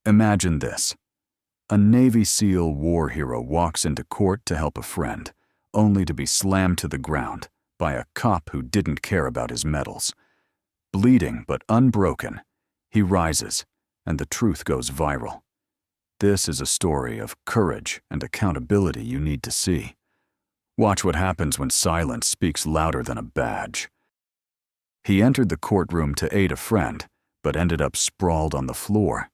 Imagine this. A Navy SEAL war hero walks into court to help a friend, only to be slammed to the ground by a cop who didn't care about his medals. Bleeding but unbroken, he rises, and the truth goes viral. This is a story of courage and accountability you need to see. Watch what happens when silence speaks louder than a badge. He entered the courtroom to aid a friend, but ended up sprawled on the floor.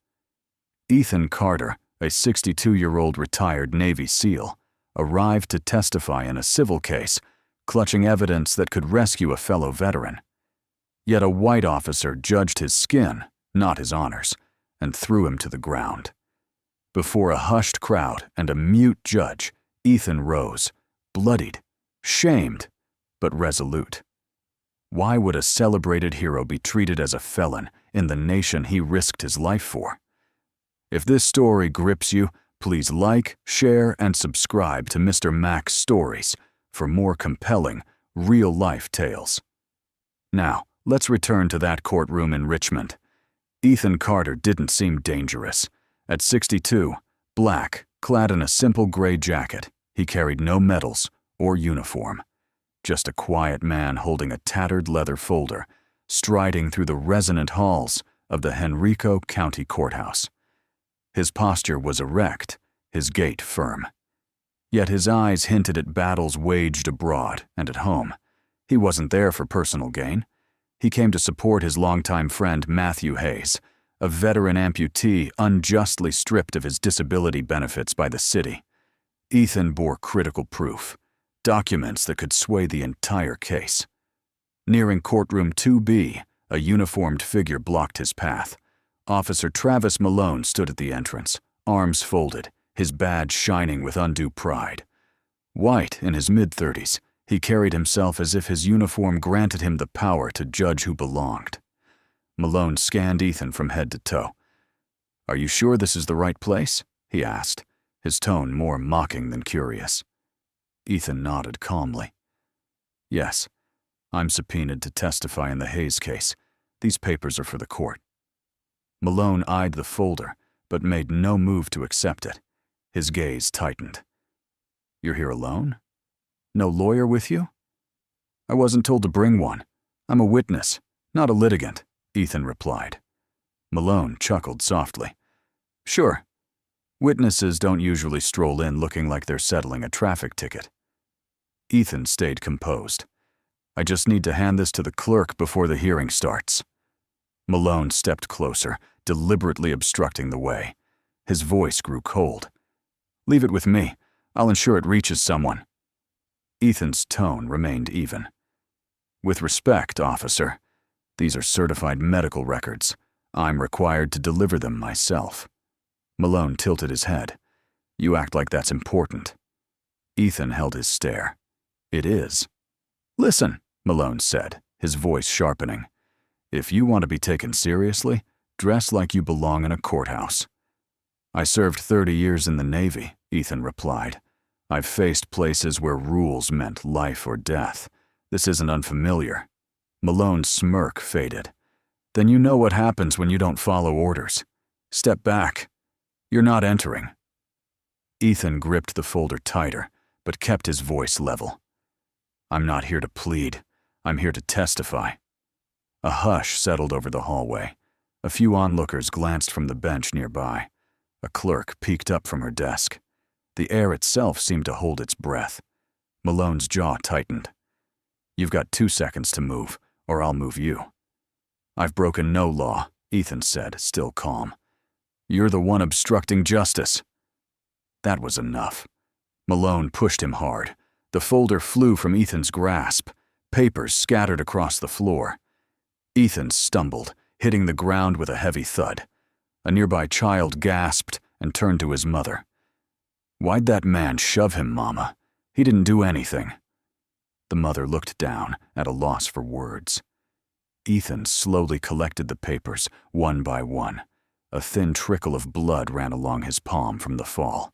Ethan Carter, a 62-year-old retired Navy SEAL, arrived to testify in a civil case, clutching evidence that could rescue a fellow veteran. Yet a white officer judged his skin, not his honors, and threw him to the ground. Before a hushed crowd and a mute judge, Ethan rose, bloodied, shamed, but resolute. Why would a celebrated hero be treated as a felon in the nation he risked his life for? If this story grips you, please like, share, and subscribe to Mr. Mac's Stories for more compelling, real-life tales. Now, let's return to that courtroom in Richmond. Ethan Carter didn't seem dangerous. At 62, black, clad in a simple gray jacket, he carried no medals or uniform. Just a quiet man holding a tattered leather folder, striding through the resonant halls of the Henrico County Courthouse. His posture was erect, his gait firm. Yet his eyes hinted at battles waged abroad and at home. He wasn't there for personal gain. He came to support his longtime friend Matthew Hayes, a veteran amputee unjustly stripped of his disability benefits by the city. Ethan bore critical proof, documents that could sway the entire case. Nearing courtroom 2B, a uniformed figure blocked his path. Officer Travis Malone stood at the entrance, arms folded, his badge shining with undue pride. White, in his mid-30s, he carried himself as if his uniform granted him the power to judge who belonged. Malone scanned Ethan from head to toe. "Are you sure this is the right place?" he asked, his tone more mocking than curious. Ethan nodded calmly. "Yes, I'm subpoenaed to testify in the Hayes case. These papers are for the court." Malone eyed the folder, but made no move to accept it. His gaze tightened. "You're here alone? No lawyer with you?" "I wasn't told to bring one. I'm a witness, not a litigant," Ethan replied. Malone chuckled softly. "Sure. Witnesses don't usually stroll in looking like they're settling a traffic ticket." Ethan stayed composed. "I just need to hand this to the clerk before the hearing starts." Malone stepped closer, deliberately obstructing the way. His voice grew cold. "Leave it with me. I'll ensure it reaches someone." Ethan's tone remained even. "With respect, officer, these are certified medical records. I'm required to deliver them myself." Malone tilted his head. "You act like that's important." Ethan held his stare. "It is." "Listen," Malone said, his voice sharpening. "If you want to be taken seriously, dress like you belong in a courthouse." "I served 30 years in the Navy," Ethan replied. "I've faced places where rules meant life or death. This isn't unfamiliar." Malone's smirk faded. "Then you know what happens when you don't follow orders. Step back. You're not entering." Ethan gripped the folder tighter, but kept his voice level. "I'm not here to plead. I'm here to testify." A hush settled over the hallway. A few onlookers glanced from the bench nearby. A clerk peeked up from her desk. The air itself seemed to hold its breath. Malone's jaw tightened. "You've got 2 seconds to move, or I'll move you." "I've broken no law," Ethan said, still calm. "You're the one obstructing justice." That was enough. Malone pushed him hard. The folder flew from Ethan's grasp. Papers scattered across the floor. Ethan stumbled, hitting the ground with a heavy thud. A nearby child gasped and turned to his mother. "Why'd that man shove him, Mama? He didn't do anything." The mother looked down, at a loss for words. Ethan slowly collected the papers, one by one. A thin trickle of blood ran along his palm from the fall.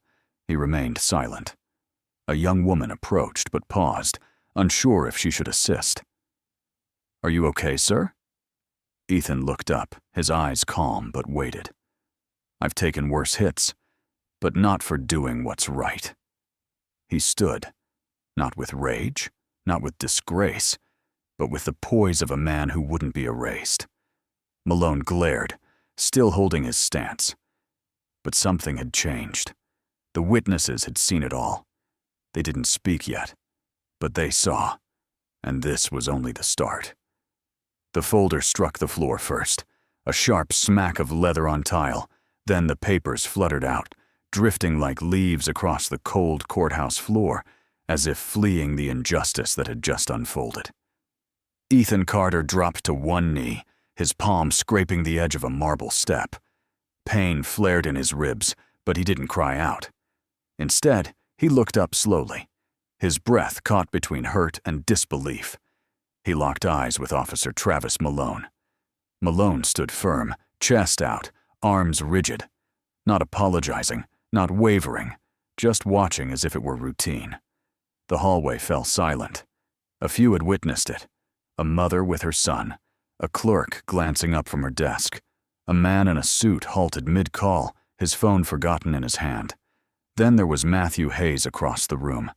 He remained silent. A young woman approached, but paused, unsure if she should assist. "Are you okay, sir?" Ethan looked up, his eyes calm but waited. I've taken worse hits, but not for doing what's right." He stood, not with rage, not with disgrace, but with the poise of a man who wouldn't be erased. Malone glared, still holding his stance. But something had changed. The witnesses had seen it all. They didn't speak yet, but they saw, and this was only the start. The folder struck the floor first, a sharp smack of leather on tile, then the papers fluttered out, drifting like leaves across the cold courthouse floor, as if fleeing the injustice that had just unfolded. Ethan Carter dropped to one knee, his palm scraping the edge of a marble step. Pain flared in his ribs, but he didn't cry out. Instead, he looked up slowly, his breath caught between hurt and disbelief. He locked eyes with Officer Travis Malone. Malone stood firm, chest out, arms rigid, not apologizing, not wavering, just watching as if it were routine. The hallway fell silent. A few had witnessed it. A mother with her son, a clerk glancing up from her desk. A man in a suit halted mid-call, his phone forgotten in his hand. Then there was Matthew Hayes across the room.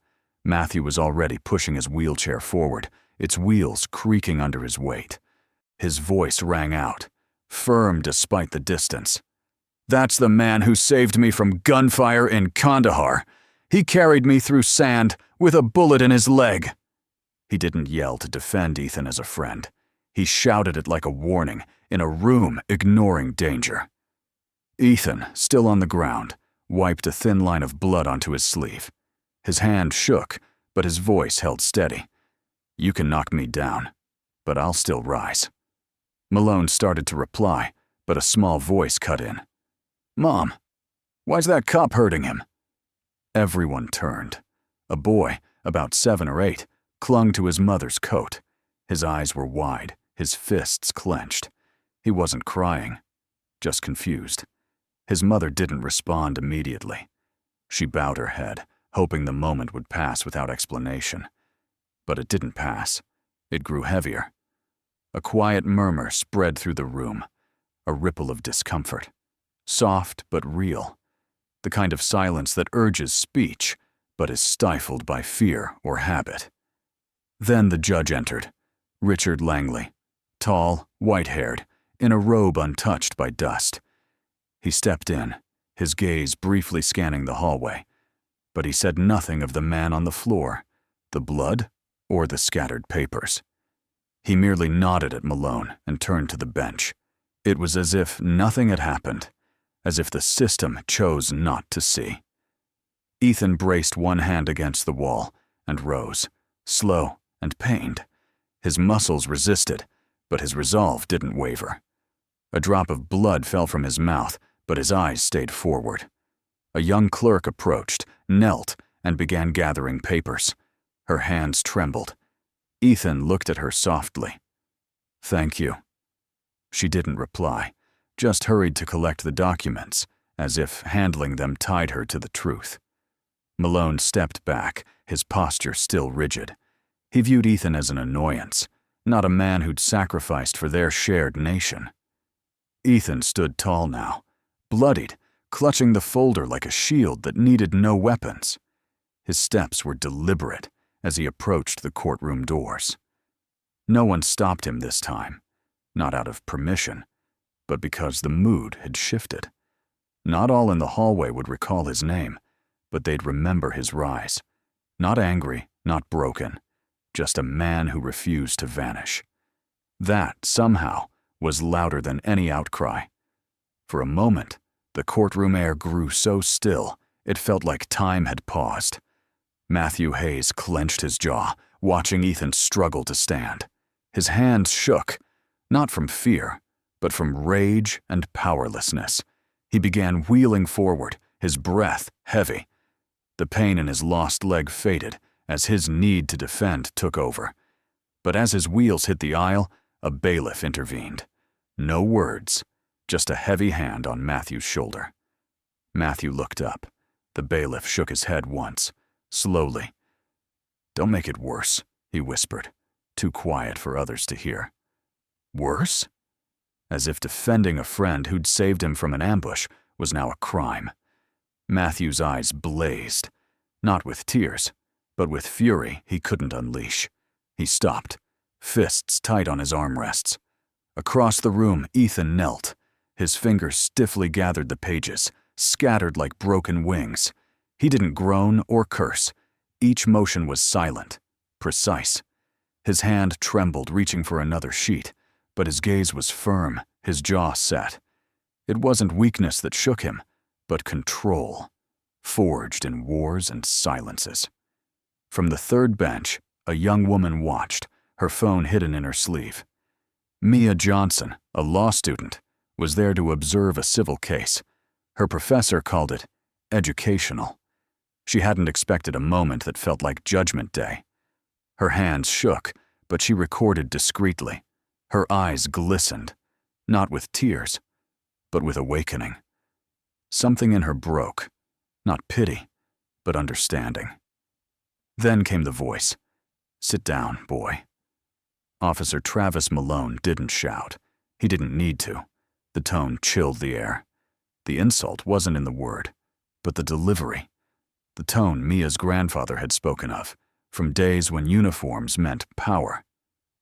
Matthew was already pushing his wheelchair forward, its wheels creaking under his weight. His voice rang out, firm despite the distance. "That's the man who saved me from gunfire in Kandahar. He carried me through sand with a bullet in his leg." He didn't yell to defend Ethan as a friend. He shouted it like a warning, in a room ignoring danger. Ethan, still on the ground, wiped a thin line of blood onto his sleeve. His hand shook, but his voice held steady. "You can knock me down, but I'll still rise." Malone started to reply, but a small voice cut in. "Mom, why's that cop hurting him?" Everyone turned. A boy, about 7 or 8, clung to his mother's coat. His eyes were wide, his fists clenched. He wasn't crying, just confused. His mother didn't respond immediately. She bowed her head, hoping the moment would pass without explanation. But it didn't pass. It grew heavier. A quiet murmur spread through the room, a ripple of discomfort. Soft but real. The kind of silence that urges speech, but is stifled by fear or habit. Then the judge entered, Richard Langley, tall, white-haired, in a robe untouched by dust. He stepped in, his gaze briefly scanning the hallway, but he said nothing of the man on the floor, the blood, or the scattered papers. He merely nodded at Malone and turned to the bench. It was as if nothing had happened, as if the system chose not to see. Ethan braced one hand against the wall and rose, slow and pained. His muscles resisted, but his resolve didn't waver. A drop of blood fell from his mouth, but his eyes stayed forward. A young clerk approached, knelt, and began gathering papers. Her hands trembled. Ethan looked at her softly. "Thank you." She didn't reply, just hurried to collect the documents, as if handling them tied her to the truth. Malone stepped back, his posture still rigid. He viewed Ethan as an annoyance, not a man who'd sacrificed for their shared nation. Ethan stood tall now, bloodied, clutching the folder like a shield that needed no weapons. His steps were deliberate as he approached the courtroom doors. No one stopped him this time, not out of permission, but because the mood had shifted. Not all in the hallway would recall his name, but they'd remember his rise. Not angry, not broken, just a man who refused to vanish. That, somehow, was louder than any outcry. For a moment, the courtroom air grew so still, it felt like time had paused. Matthew Hayes clenched his jaw, watching Ethan struggle to stand. His hands shook, not from fear, but from rage and powerlessness. He began wheeling forward, his breath heavy. The pain in his lost leg faded as his need to defend took over. But as his wheels hit the aisle, a bailiff intervened. No words, just a heavy hand on Matthew's shoulder. Matthew looked up. The bailiff shook his head once, slowly. "Don't make it worse," he whispered, too quiet for others to hear. "Worse?" As if defending a friend who'd saved him from an ambush was now a crime. Matthew's eyes blazed, not with tears, but with fury he couldn't unleash. He stopped, fists tight on his armrests. Across the room, Ethan knelt. His fingers stiffly gathered the pages, scattered like broken wings. He didn't groan or curse. Each motion was silent, precise. His hand trembled, reaching for another sheet, but his gaze was firm, his jaw set. It wasn't weakness that shook him, but control, forged in wars and silences. From the third bench, a young woman watched, her phone hidden in her sleeve. Mia Johnson, a law student, was there to observe a civil case. Her professor called it educational. She hadn't expected a moment that felt like Judgment Day. Her hands shook, but she recorded discreetly. Her eyes glistened, not with tears, but with awakening. Something in her broke, not pity, but understanding. Then came the voice. "Sit down, boy." Officer Travis Malone didn't shout. He didn't need to. The tone chilled the air. The insult wasn't in the word, but the delivery. The tone Mia's grandfather had spoken of, from days when uniforms meant power,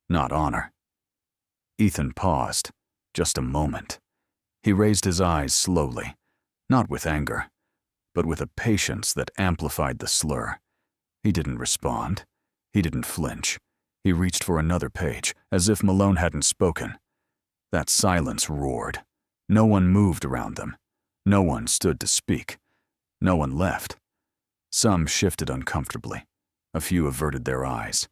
not honor. Ethan paused, just a moment. He raised his eyes slowly, not with anger, but with a patience that amplified the slur. He didn't respond. He didn't flinch. He reached for another page, as if Malone hadn't spoken. That silence roared. No one moved around them. No one stood to speak. No one left. Some shifted uncomfortably. A few averted their eyes.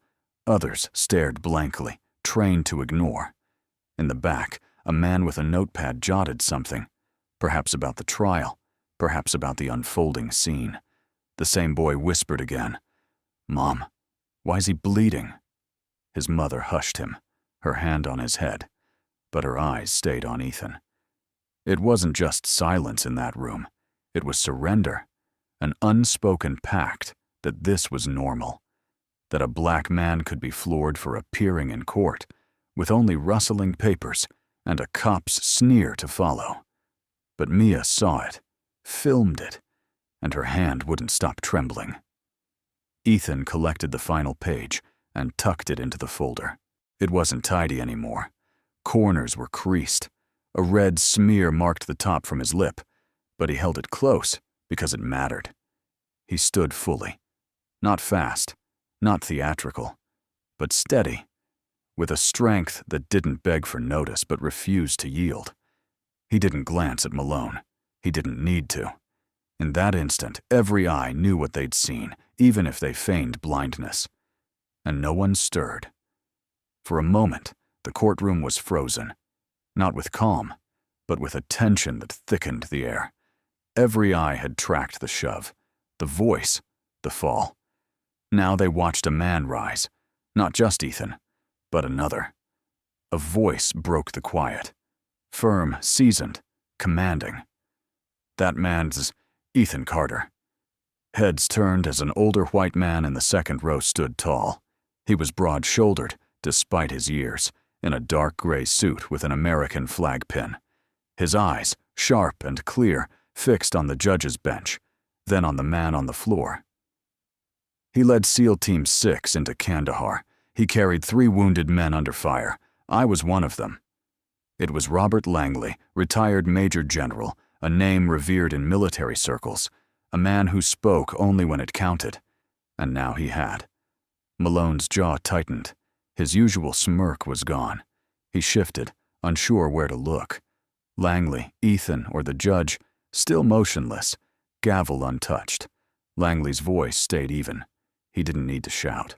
Others stared blankly, trained to ignore. In the back, a man with a notepad jotted something, perhaps about the trial, perhaps about the unfolding scene. The same boy whispered again, "Mom, why's he bleeding?" His mother hushed him, her hand on his head, but her eyes stayed on Ethan. It wasn't just silence in that room. It was surrender, an unspoken pact that this was normal, that a black man could be floored for appearing in court, with only rustling papers and a cop's sneer to follow. But Mia saw it, filmed it, and her hand wouldn't stop trembling. Ethan collected the final page and tucked it into the folder. It wasn't tidy anymore. Corners were creased. A red smear marked the top from his lip, but he held it close because it mattered. He stood fully, not fast, not theatrical, but steady, with a strength that didn't beg for notice but refused to yield. He didn't glance at Malone. He didn't need to. In that instant, every eye knew what they'd seen, even if they feigned blindness. And no one stirred. For a moment, the courtroom was frozen, not with calm, but with a tension that thickened the air. Every eye had tracked the shove, the voice, the fall. Now they watched a man rise, not just Ethan, but another. A voice broke the quiet, firm, seasoned, commanding. That man's Ethan Carter. Heads turned as an older white man in the second row stood tall. He was broad-shouldered, despite his years, in a dark gray suit with an American flag pin. His eyes, sharp and clear, fixed on the judge's bench, then on the man on the floor. He led SEAL Team 6 into Kandahar. He carried 3 wounded men under fire. I was one of them. It was Robert Langley, retired Major General, a name revered in military circles, a man who spoke only when it counted. And now he had. Malone's jaw tightened. His usual smirk was gone. He shifted, unsure where to look. Langley, Ethan, or the judge, still motionless, gavel untouched. Langley's voice stayed even. He didn't need to shout.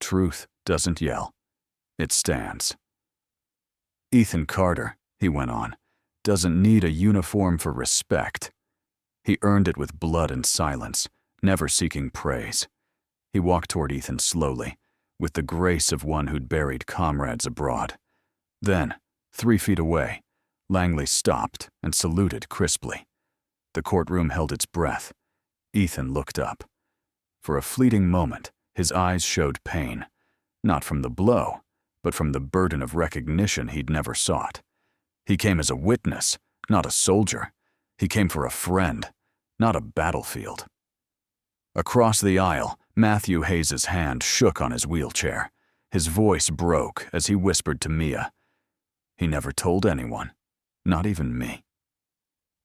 Truth doesn't yell. It stands. Ethan Carter, he went on, doesn't need a uniform for respect. He earned it with blood and silence, never seeking praise. He walked toward Ethan slowly, with the grace of one who'd buried comrades abroad. Then, 3 feet away, Langley stopped and saluted crisply. The courtroom held its breath. Ethan looked up. For a fleeting moment, his eyes showed pain, not from the blow, but from the burden of recognition he'd never sought. He came as a witness, not a soldier. He came for a friend, not a battlefield. Across the aisle, Matthew Hayes' hand shook on his wheelchair. His voice broke as he whispered to Mia. He never told anyone, not even me.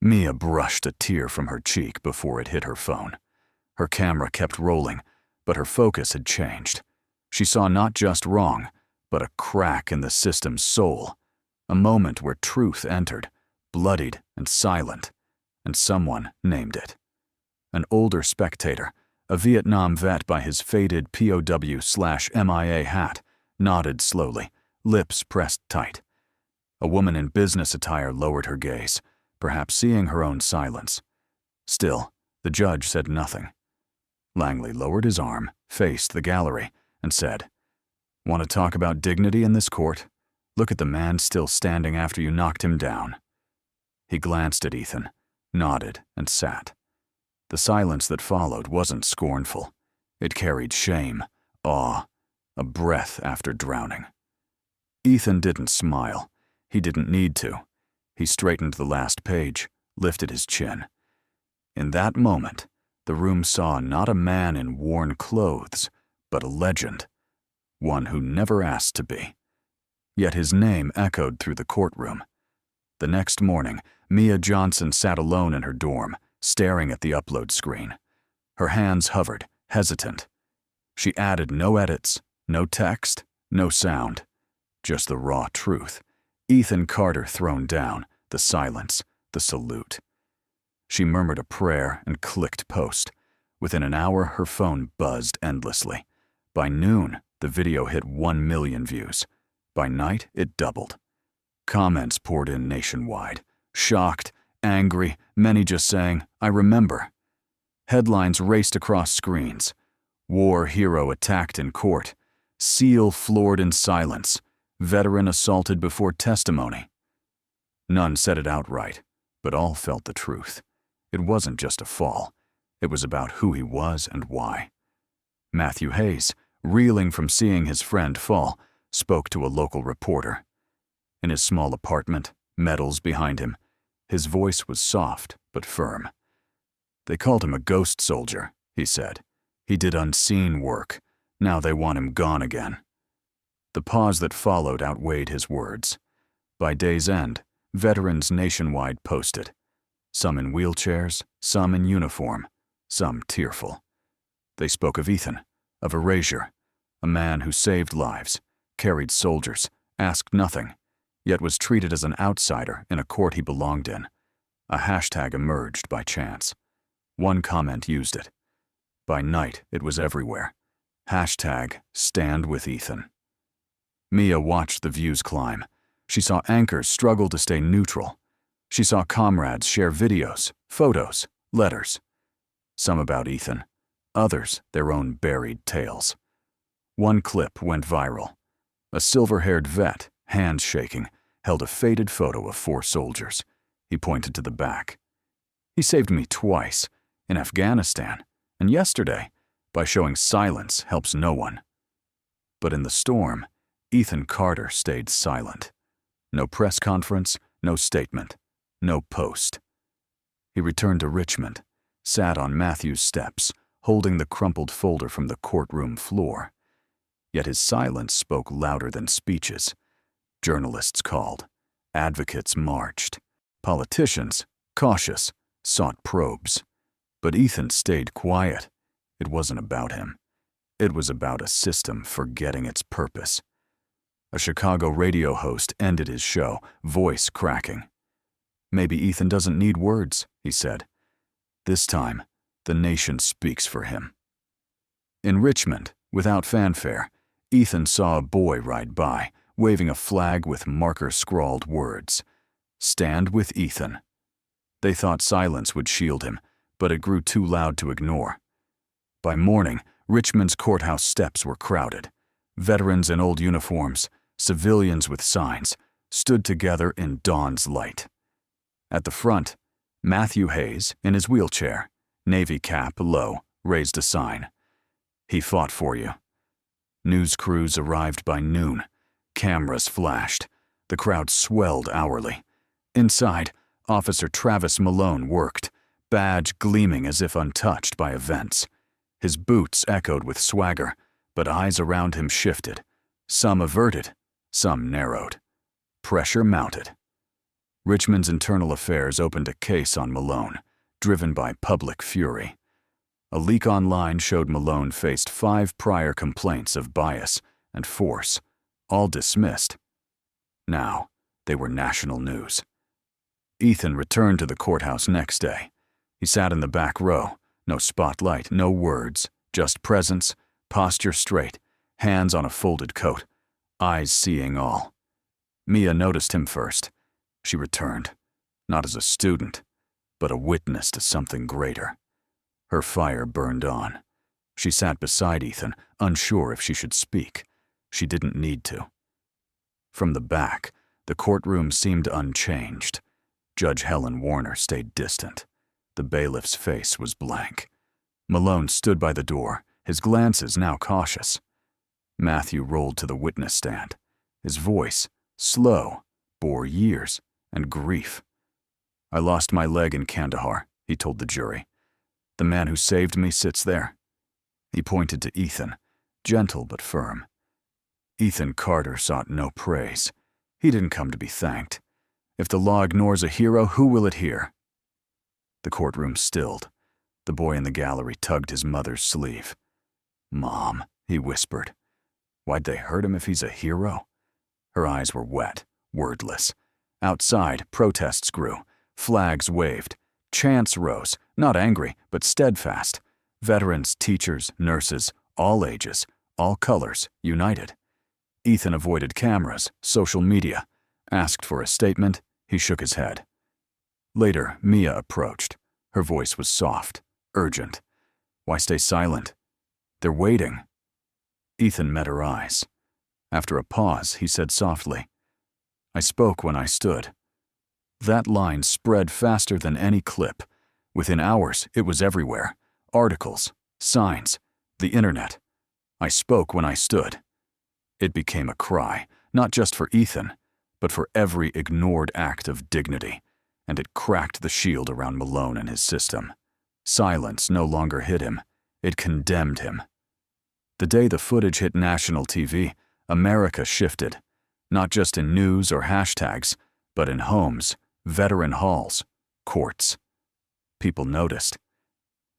Mia brushed a tear from her cheek before it hit her phone. Her camera kept rolling, but her focus had changed. She saw not just wrong, but a crack in the system's soul, a moment where truth entered, bloodied and silent, and someone named it. An older spectator, a Vietnam vet by his faded POW/MIA hat, nodded slowly, lips pressed tight. A woman in business attire lowered her gaze, perhaps seeing her own silence. Still, the judge said nothing. Langley lowered his arm, faced the gallery, and said, "Want to talk about dignity in this court? Look at the man still standing after you knocked him down." He glanced at Ethan, nodded, and sat. The silence that followed wasn't scornful. It carried shame, awe, a breath after drowning. Ethan didn't smile. He didn't need to. He straightened the last page, lifted his chin. In that moment, the room saw not a man in worn clothes, but a legend, one who never asked to be. Yet his name echoed through the courtroom. The next morning, Mia Johnson sat alone in her dorm, staring at the upload screen. Her hands hovered, hesitant. She added no edits, no text, no sound, just the raw truth. Ethan Carter thrown down, the silence, the salute. She murmured a prayer and clicked post. Within an hour, her phone buzzed endlessly. By noon, the video hit 1 million views. By night, it doubled. Comments poured in nationwide. Shocked, angry, many just saying, "I remember." Headlines raced across screens. War hero attacked in court. SEAL floored in silence. Veteran assaulted before testimony. None said it outright, but all felt the truth. It wasn't just a fall. It was about who he was and why. Matthew Hayes, reeling from seeing his friend fall, spoke to a local reporter. In his small apartment, medals behind him, his voice was soft but firm. "They called him a ghost soldier," he said. "He did unseen work. Now they want him gone again." The pause that followed outweighed his words. By day's end, veterans nationwide posted. Some in wheelchairs, some in uniform, some tearful. They spoke of Ethan, of erasure, a man who saved lives, carried soldiers, asked nothing, yet was treated as an outsider in a court he belonged in. A hashtag emerged by chance. One comment used it. By night, it was everywhere. Hashtag Stand with Ethan. Mia watched the views climb. She saw anchors struggle to stay neutral. She saw comrades share videos, photos, letters. Some about Ethan, others their own buried tales. One clip went viral. A silver-haired vet, hands shaking, held a faded photo of 4 soldiers. He pointed to the back. "He saved me twice, in Afghanistan, and yesterday, by showing silence helps no one." But in the storm, Ethan Carter stayed silent. No press conference, no statement, no post. He returned to Richmond, sat on Matthew's steps, holding the crumpled folder from the courtroom floor. Yet his silence spoke louder than speeches. Journalists called. Advocates marched. Politicians, cautious, sought probes. But Ethan stayed quiet. It wasn't about him. It was about a system forgetting its purpose. A Chicago radio host ended his show, voice cracking. "Maybe Ethan doesn't need words," he said. "This time, the nation speaks for him." In Richmond, without fanfare, Ethan saw a boy ride by, waving a flag with marker-scrawled words. "Stand with Ethan." They thought silence would shield him, but it grew too loud to ignore. By morning, Richmond's courthouse steps were crowded. Veterans in old uniforms, civilians with signs, stood together in dawn's light. At the front, Matthew Hayes, in his wheelchair, navy cap low, raised a sign. "He fought for you." News crews arrived by noon. Cameras flashed. The crowd swelled hourly. Inside, Officer Travis Malone worked, badge gleaming as if untouched by events. His boots echoed with swagger, but eyes around him shifted. Some averted, some narrowed. Pressure mounted. Richmond's Internal Affairs opened a case on Malone, driven by public fury. A leak online showed Malone faced 5 prior complaints of bias and force, all dismissed. Now, they were national news. Ethan returned to the courthouse next day. He sat in the back row, no spotlight, no words, just presence, posture straight, hands on a folded coat, eyes seeing all. Mia noticed him first. She returned, not as a student, but a witness to something greater. Her fire burned on. She sat beside Ethan, unsure if she should speak. She didn't need to. From the back, the courtroom seemed unchanged. Judge Helen Warner stayed distant. The bailiff's face was blank. Malone stood by the door, his glances now cautious. Matthew rolled to the witness stand. His voice, slow, bore years and grief. "I lost my leg in Kandahar," he told the jury. "The man who saved me sits there." He pointed to Ethan, gentle but firm. Ethan Carter sought no praise. He didn't come to be thanked. If the law ignores a hero, who will it hear? The courtroom stilled. The boy in the gallery tugged his mother's sleeve. "Mom," he whispered. "Why'd they hurt him if he's a hero?" Her eyes were wet, wordless. Outside, protests grew. Flags waved. Chants rose, not angry, but steadfast. Veterans, teachers, nurses, all ages, all colors, united. Ethan avoided cameras, social media. Asked for a statement, he shook his head. Later, Mia approached. Her voice was soft, urgent. "Why stay silent? They're waiting." Ethan met her eyes. After a pause, he said softly, "I spoke when I stood." That line spread faster than any clip. Within hours, it was everywhere. Articles, signs, the internet. "I spoke when I stood." It became a cry, not just for Ethan, but for every ignored act of dignity, and it cracked the shield around Malone and his system. Silence no longer hid him. It condemned him. The day the footage hit national TV, America shifted, not just in news or hashtags, but in homes, veteran halls, courts. People noticed.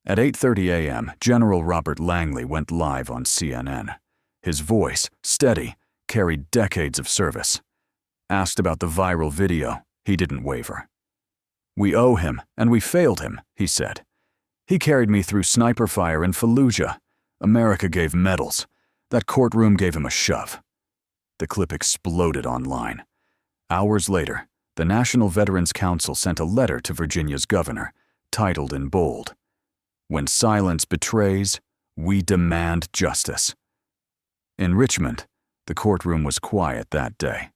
At 8:30 a.m., General Robert Langley went live on CNN. His voice, steady, carried decades of service. Asked about the viral video, he didn't waver. "We owe him, and we failed him," he said. "He carried me through sniper fire in Fallujah. America gave medals. That courtroom gave him a shove." The clip exploded online. Hours later, the National Veterans Council sent a letter to Virginia's governor, titled in bold, "When silence betrays, we demand justice." In Richmond, the courtroom was quiet that day.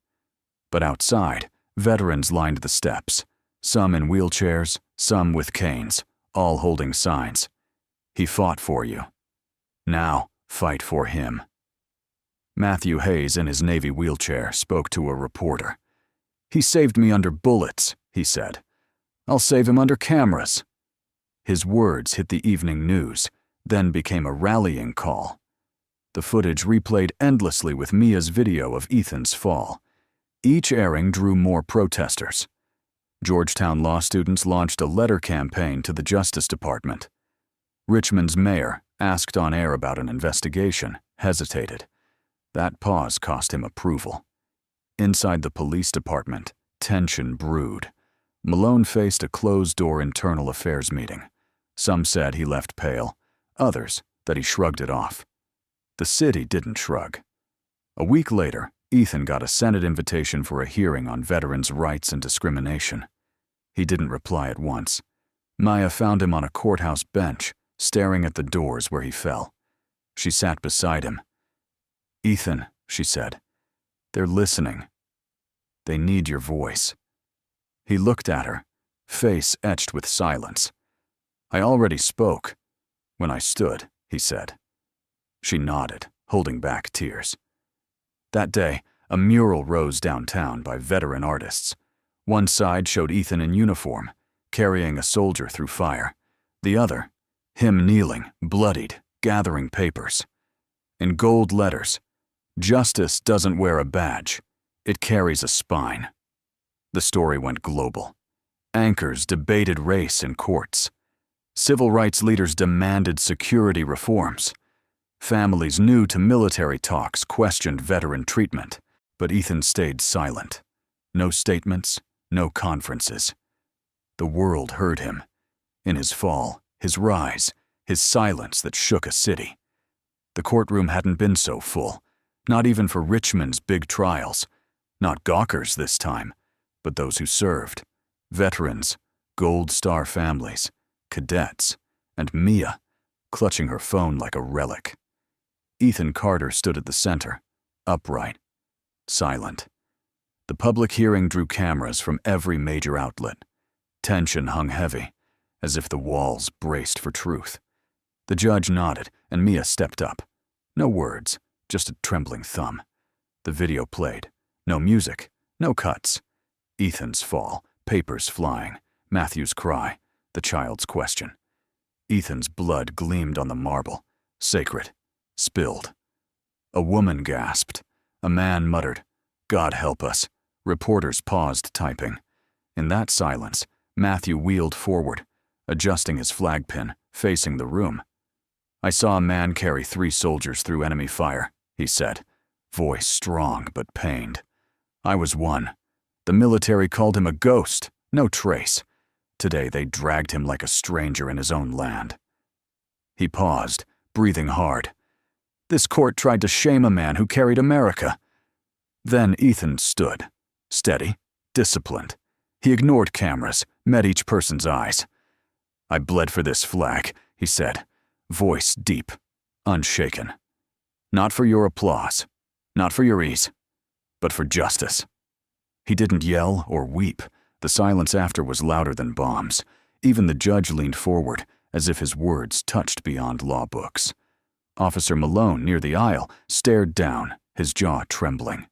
But outside, veterans lined the steps, some in wheelchairs, some with canes, all holding signs. "He fought for you. Now, fight for him." Matthew Hayes, in his Navy wheelchair, spoke to a reporter. "He saved me under bullets," he said. "I'll save him under cameras." His words hit the evening news, then became a rallying call. The footage replayed endlessly with Mia's video of Ethan's fall. Each airing drew more protesters. Georgetown law students launched a letter campaign to the Justice Department. Richmond's mayor, asked on air about an investigation, hesitated. That pause cost him approval. Inside the police department, tension brewed. Malone faced a closed-door internal affairs meeting. Some said he left pale, others that he shrugged it off. The city didn't shrug. A week later, Ethan got a Senate invitation for a hearing on veterans' rights and discrimination. He didn't reply at once. Maya found him on a courthouse bench, staring at the doors where he fell. She sat beside him. "Ethan," she said, "they're listening. They need your voice." He looked at her, face etched with silence. "I already spoke. When I stood," he said. She nodded, holding back tears. That day, a mural rose downtown by veteran artists. One side showed Ethan in uniform, carrying a soldier through fire. The other, him kneeling, bloodied, gathering papers. In gold letters, "Justice doesn't wear a badge. It carries a spine." The story went global. Anchors debated race in courts. Civil rights leaders demanded security reforms. Families new to military talks questioned veteran treatment, but Ethan stayed silent. No statements, no conferences. The world heard him. In his fall, his rise, his silence that shook a city. The courtroom hadn't been so full, not even for Richmond's big trials. Not gawkers this time, but those who served. Veterans, Gold Star families, cadets, and Mia, clutching her phone like a relic. Ethan Carter stood at the center, upright, silent. The public hearing drew cameras from every major outlet. Tension hung heavy, as if the walls braced for truth. The judge nodded, and Mia stepped up. No words, just a trembling thumb. The video played. No music, no cuts. Ethan's fall, papers flying, Matthew's cry, the child's question. Ethan's blood gleamed on the marble, sacred, spilled. A woman gasped. A man muttered, "God help us." Reporters paused typing. In that silence, Matthew wheeled forward, adjusting his flag pin, facing the room. "I saw a man carry 3 soldiers through enemy fire," he said, voice strong but pained. "I was one. The military called him a ghost, no trace. Today they dragged him like a stranger in his own land." He paused, breathing hard. This court tried to shame a man who carried America. Then Ethan stood, steady, disciplined. He ignored cameras, met each person's eyes. "I bled for this flag," he said, voice deep, unshaken. "Not for your applause, not for your ease, but for justice." He didn't yell or weep. The silence after was louder than bombs. Even the judge leaned forward, as if his words touched beyond law books. Officer Malone, near the aisle, stared down, his jaw trembling.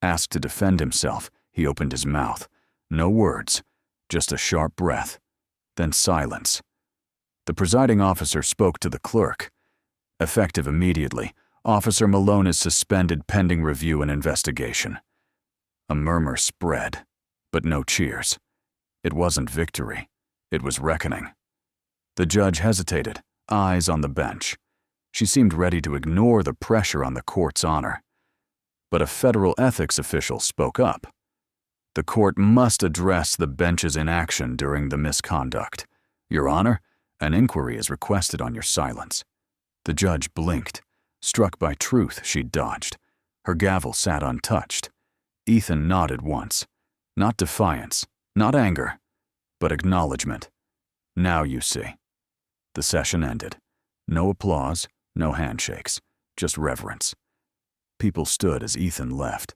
Asked to defend himself, he opened his mouth. No words, just a sharp breath, then silence. The presiding officer spoke to the clerk. Effective immediately, Officer Malone is suspended pending review and investigation. A murmur spread, but no cheers. It wasn't victory. It was reckoning. The judge hesitated, eyes on the bench. She seemed ready to ignore the pressure on the court's honor. But a federal ethics official spoke up. "The court must address the bench's inaction during the misconduct. Your Honor, an inquiry is requested on your silence." The judge blinked. Struck by truth, she dodged. Her gavel sat untouched. Ethan nodded once. Not defiance, not anger, but acknowledgement. "Now you see." The session ended. No applause, no handshakes, just reverence. People stood as Ethan left.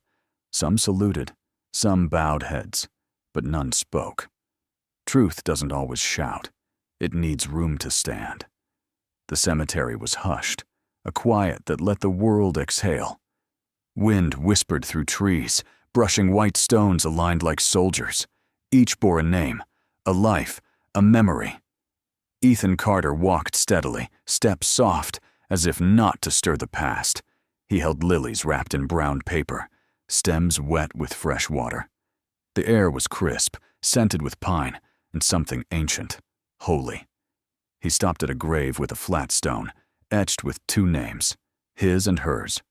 Some saluted, some bowed heads, but none spoke. Truth doesn't always shout. It needs room to stand. The cemetery was hushed, a quiet that let the world exhale. Wind whispered through trees, brushing white stones aligned like soldiers. Each bore a name, a life, a memory. Ethan Carter walked steadily, steps soft, as if not to stir the past. He held lilies wrapped in brown paper, stems wet with fresh water. The air was crisp, scented with pine, and something ancient, holy. He stopped at a grave with a flat stone, etched with 2 names, his and hers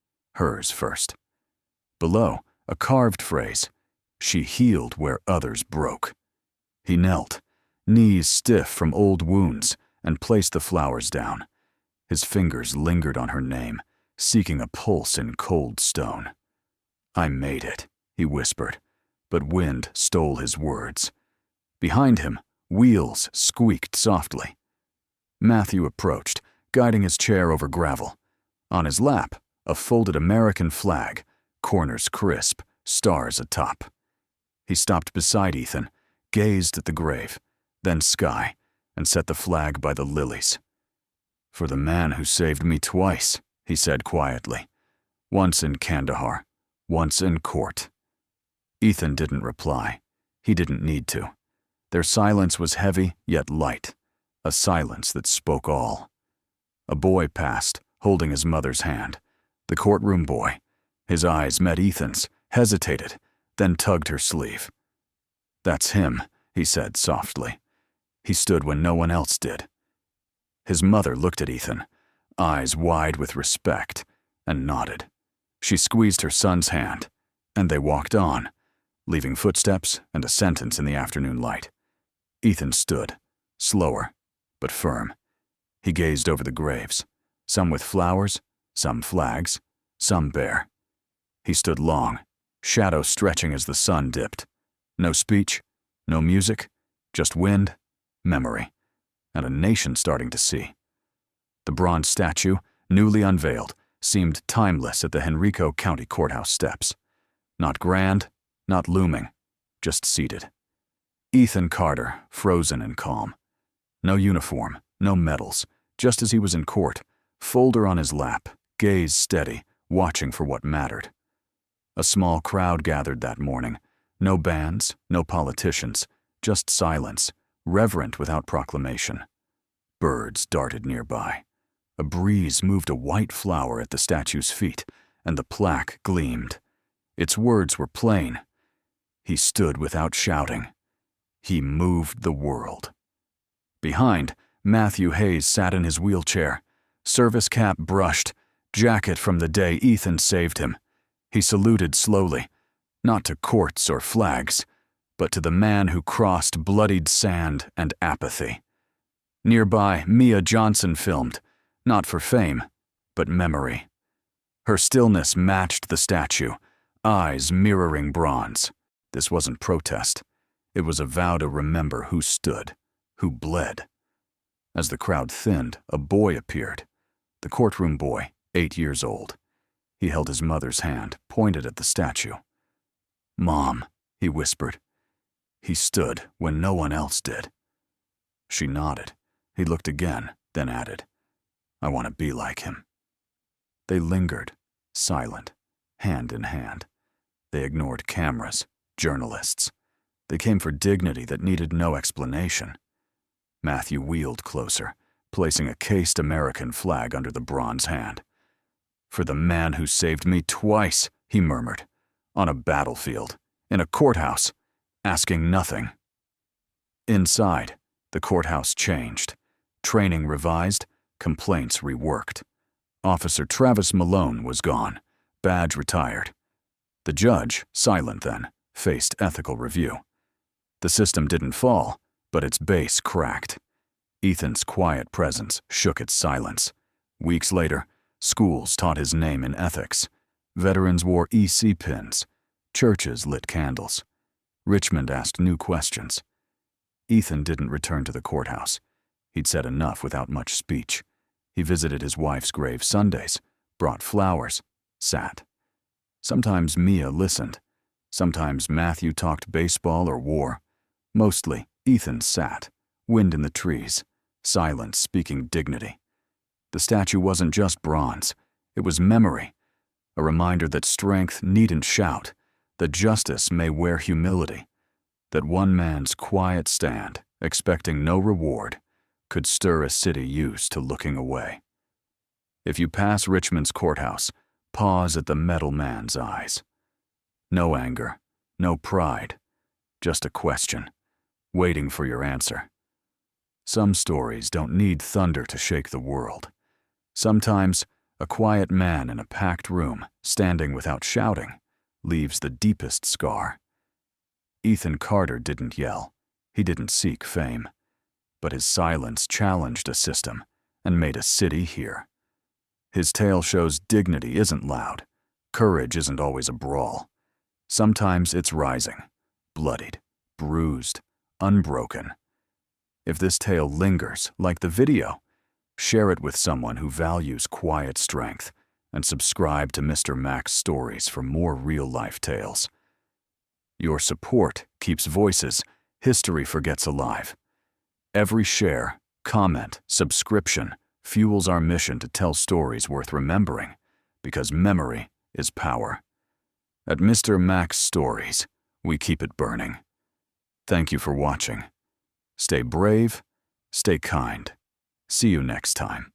first. Below, a carved phrase, "She healed where others broke." He knelt, knees stiff from old wounds, and placed the flowers down. His fingers lingered on her name, seeking a pulse in cold stone. "I made it," he whispered, but wind stole his words. Behind him, wheels squeaked softly. Matthew approached, guiding his chair over gravel. On his lap, a folded American flag, corners crisp, stars atop. He stopped beside Ethan, gazed at the grave, then sky, and set the flag by the lilies. "For the man who saved me twice," he said quietly. "Once in Kandahar, once in court." Ethan didn't reply. He didn't need to. Their silence was heavy yet light, a silence that spoke all. A boy passed, holding his mother's hand. The courtroom boy. His eyes met Ethan's, hesitated, then tugged her sleeve. "That's him," he said softly. He stood when no one else did. His mother looked at Ethan, eyes wide with respect, and nodded. She squeezed her son's hand, and they walked on, leaving footsteps and a sentence in the afternoon light. Ethan stood, slower, but firm. He gazed over the graves, some with flowers, some flags, some bare. He stood long, shadow stretching as the sun dipped. No speech, no music, just wind, memory, and a nation starting to see. The bronze statue, newly unveiled, seemed timeless at the Henrico County Courthouse steps. Not grand, not looming, just seated. Ethan Carter, frozen and calm. No uniform, no medals, just as he was in court, folder on his lap, gaze steady, watching for what mattered. A small crowd gathered that morning. No bands, no politicians, just silence, reverent without proclamation. Birds darted nearby. A breeze moved a white flower at the statue's feet, and the plaque gleamed. Its words were plain. He stood without shouting. He moved the world. Behind, Matthew Hayes sat in his wheelchair, service cap brushed, jacket from the day Ethan saved him. He saluted slowly, not to courts or flags, but to the man who crossed bloodied sand and apathy. Nearby, Mia Johnson filmed, not for fame, but memory. Her stillness matched the statue, eyes mirroring bronze. This wasn't protest. It was a vow to remember who stood, who bled. As the crowd thinned, a boy appeared. The courtroom boy, 8 years old. He held his mother's hand, pointed at the statue. "Mom," he whispered. He stood when no one else did. She nodded. He looked again, then added, "I want to be like him." They lingered, silent, hand in hand. They ignored cameras, journalists. They came for dignity that needed no explanation. Matthew wheeled closer, placing a cased American flag under the bronze hand. "For the man who saved me twice," he murmured, "on a battlefield, in a courthouse, asking nothing." Inside, the courthouse changed. Training revised, complaints reworked. Officer Travis Malone was gone, badge retired. The judge, silent then, faced ethical review. The system didn't fall, but its base cracked. Ethan's quiet presence shook its silence. Weeks later, schools taught his name in ethics. Veterans wore EC pins. Churches lit candles. Richmond asked new questions. Ethan didn't return to the courthouse. He'd said enough without much speech. He visited his wife's grave Sundays, brought flowers, sat. Sometimes Mia listened. Sometimes Matthew talked baseball or war. Mostly, Ethan sat, wind in the trees, silence speaking dignity. The statue wasn't just bronze. It was memory, a reminder that strength needn't shout, that justice may wear humility, that one man's quiet stand, expecting no reward, could stir a city used to looking away. If you pass Richmond's courthouse, pause at the metal man's eyes. No anger, no pride, just a question, waiting for your answer. Some stories don't need thunder to shake the world. Sometimes, a quiet man in a packed room, standing without shouting, leaves the deepest scar. Ethan Carter didn't yell. He didn't seek fame. But his silence challenged a system and made a city hear. His tale shows dignity isn't loud. Courage isn't always a brawl. Sometimes it's rising, bloodied, bruised, unbroken. If this tale lingers, like the video, share it with someone who values quiet strength and subscribe to Mr. Mac's stories for more real-life tales. Your support keeps voices history forgets alive. Every share, comment, subscription fuels our mission to tell stories worth remembering, because memory is power. At Mr. Mac's Stories, we keep it burning. Thank you for watching. Stay brave, stay kind. See you next time.